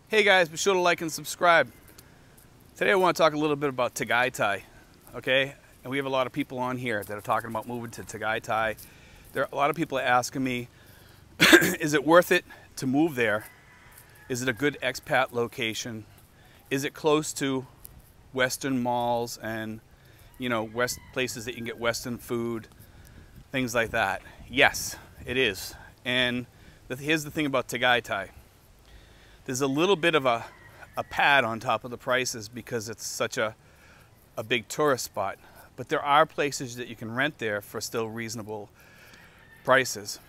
Hey guys, be sure to like and subscribe. Today I want to talk a little bit about Tagaytay, okay? And we have a lot of people on here that are talking about moving to Tagaytay. There are a lot of people asking me, is it worth it to move there? Is it a good expat location? Is it close to Western malls and, you know, places that you can get Western food, things like that? Yes, it is. And here's the thing about Tagaytay. There's a little bit of a pad on top of the prices because it's such a big tourist spot. But there are places that you can rent there for still reasonable prices.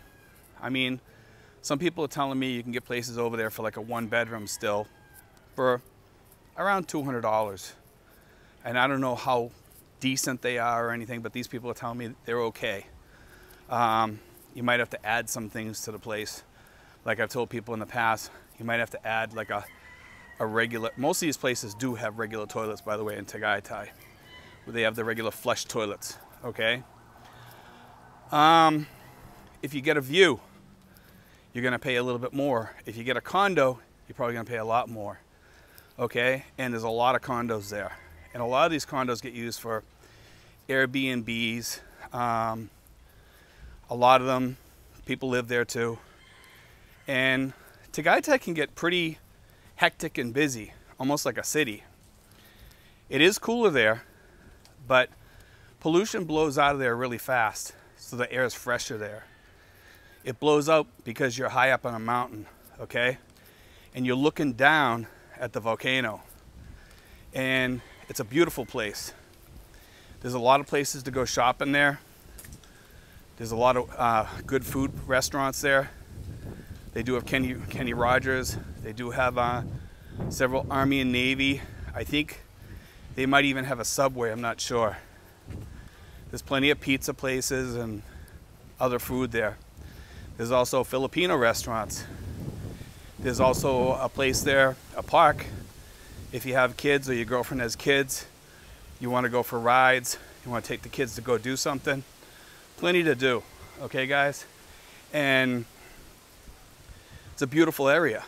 I mean, some people are telling me you can get places over there for like a 1-bedroom still for around $200. And I don't know how decent they are or anything, but these people are telling me they're okay. You might have to add some things to the place. Like I've told people in the past, you might have to add like a regular, most of these places do have regular toilets, by the way, in Tagaytay, where they have the regular flush toilets, okay? If you get a view, you're gonna pay a little bit more. If you get a condo, you're probably gonna pay a lot more, okay? And there's a lot of condos there. And a lot of these condos get used for Airbnbs. A lot of them, people live there too. And Tagaytay can get pretty hectic and busy, almost like a city. It is cooler there, but pollution blows out of there really fast, so the air is fresher there. It blows out because you're high up on a mountain, okay? And you're looking down at the volcano. And it's a beautiful place. There's a lot of places to go shopping there. There's a lot of good food restaurants there. They do have Kenny Rogers. They do have several Army and Navy. I think they might even have a Subway, I'm not sure. There's plenty of pizza places and other food there. There's also Filipino restaurants. There's also a place there, a park. If you have kids or your girlfriend has kids, you want to go for rides, you want to take the kids to go do something, plenty to do, okay guys? And it's a beautiful area.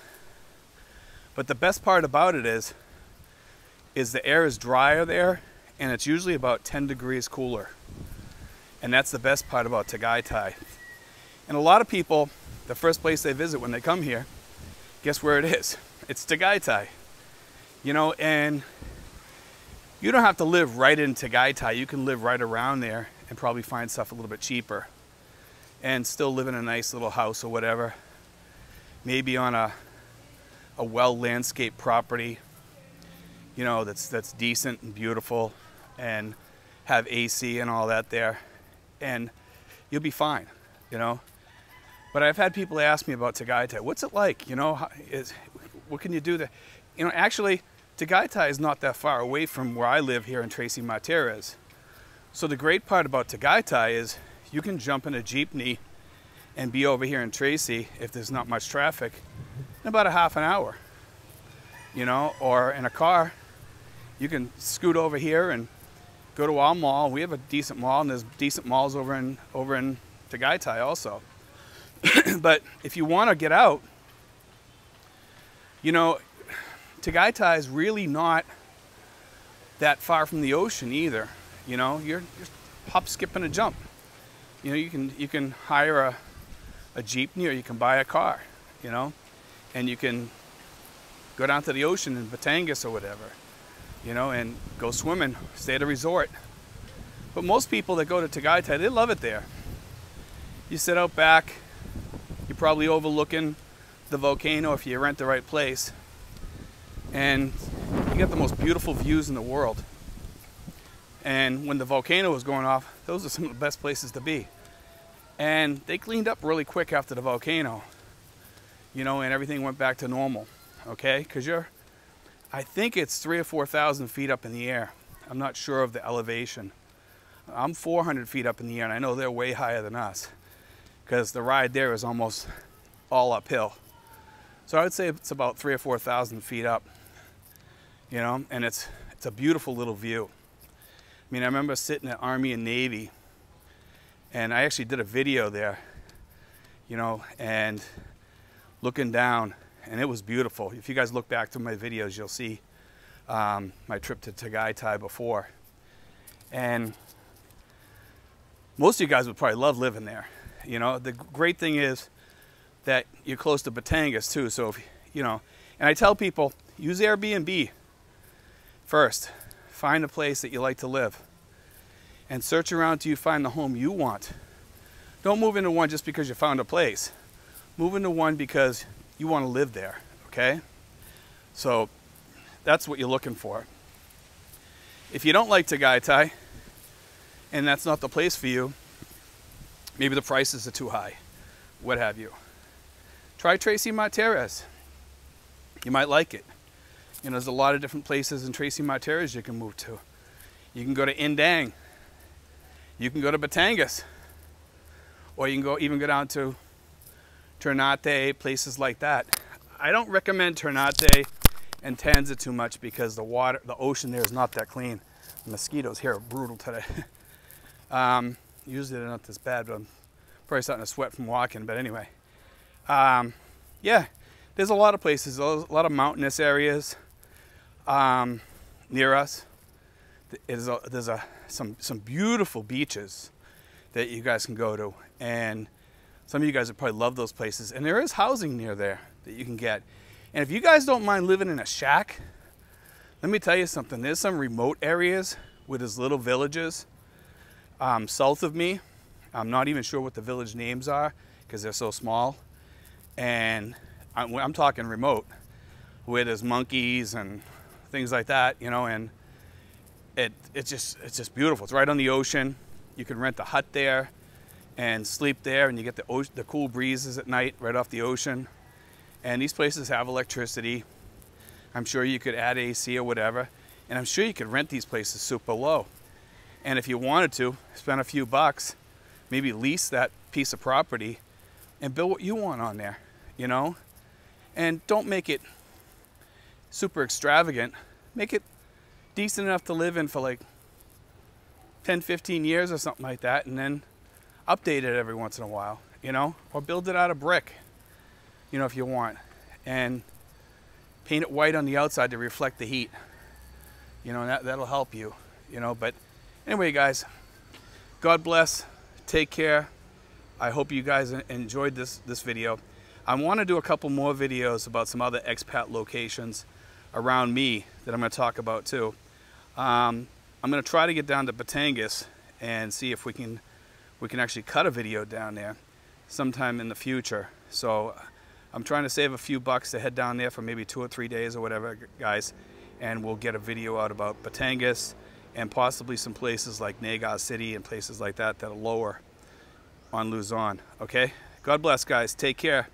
But the best part about it is the air is drier there, and it's usually about 10 degrees cooler. And that's the best part about Tagaytay. And a lot of people, the first place they visit when they come here, guess where it is? It's Tagaytay. You know, and you don't have to live right in Tagaytay. You can live right around there and probably find stuff a little bit cheaper and still live in a nice little house or whatever. Maybe on a well-landscaped property, you know, that's decent and beautiful and have AC and all that there, and you'll be fine, you know. But I've had people ask me about Tagaytay. What's it like, you know? What can you do there? You know, actually, Tagaytay is not that far away from where I live here in Tracy Martirez. So the great part about Tagaytay is you can jump in a jeepney and be over here in Tracy, if there's not much traffic, in about a half an hour, you know, or in a car. You can scoot over here and go to our mall. We have a decent mall, and there's decent malls over in Tagaytay also. But if you want to get out, you know, Tagaytay is really not that far from the ocean either. You know, you're just hop, skip, and a jump. You know, you can hire a jeepney, or you can buy a car, you know, and you can go down to the ocean in Batangas or whatever, you know, and go swimming, stay at a resort. But most people that go to Tagaytay, they love it there. You sit out back, you're probably overlooking the volcano if you rent the right place, and you get the most beautiful views in the world. And when the volcano was going off, those are some of the best places to be. And they cleaned up really quick after the volcano, you know, and everything went back to normal, okay? Because I think it's 3,000 or 4,000 feet up in the air. I'm not sure of the elevation. I'm 400 feet up in the air, and I know they're way higher than us, because the ride there is almost all uphill. So I would say it's about 3,000 or 4,000 feet up, you know, and it's a beautiful little view. I mean, I remember sitting at Army and Navy, and I actually did a video there, you know, and looking down and it was beautiful. If you guys look back to my videos, you'll see my trip to Tagaytay before. And most of you guys would probably love living there. You know, the great thing is that you're close to Batangas too. So, if, you know, and I tell people, use Airbnb first. Find a place that you like to live and search around till you find the home you want. Don't move into one just because you found a place. Move into one because you want to live there, okay? So that's what you're looking for. If you don't like Tagaytay and that's not the place for you, maybe the prices are too high, what have you. Try Tracy Martires. You might like it. You know, there's a lot of different places in Tracy Martires you can move to. You can go to Indang. You can go to Batangas. Or you can even go down to Ternate, places like that. I don't recommend Ternate and Tanza too much because the ocean there is not that clean. The mosquitoes here are brutal today. Usually they're not this bad, but I'm probably starting to sweat from walking. But anyway, yeah, there's a lot of places, a lot of mountainous areas near us. There's some beautiful beaches that you guys can go to, and some of you guys would probably love those places. And there is housing near there that you can get. And if you guys don't mind living in a shack, let me tell you something. There's some remote areas where there's little villages south of me. I'm not even sure what the village names are because they're so small. And I'm talking remote, where there's monkeys and things like that, you know, and it's just beautiful. It's right on the ocean. You can rent a hut there and sleep there, and you get the cool breezes at night right off the ocean. And these places have electricity. I'm sure you could add AC or whatever, and I'm sure you could rent these places super low. And if you wanted to, spend a few bucks, maybe lease that piece of property and build what you want on there, you know? And don't make it super extravagant. Make it decent enough to live in for like 10, 15 years or something like that, and then update it every once in a while, you know? Or build it out of brick, you know, if you want. And paint it white on the outside to reflect the heat, you know, and that'll help you, you know. But anyway, guys, God bless, take care. I hope you guys enjoyed this video. I want to do a couple more videos about some other expat locations around me that I'm going to talk about too. I'm going to try to get down to Batangas and see if we can actually cut a video down there sometime in the future. So I'm trying to save a few bucks to head down there for maybe 2 or 3 days or whatever, guys, and we'll get a video out about Batangas and possibly some places like Nagar City and places like that that are lower on Luzon. Okay? God bless, guys. Take care.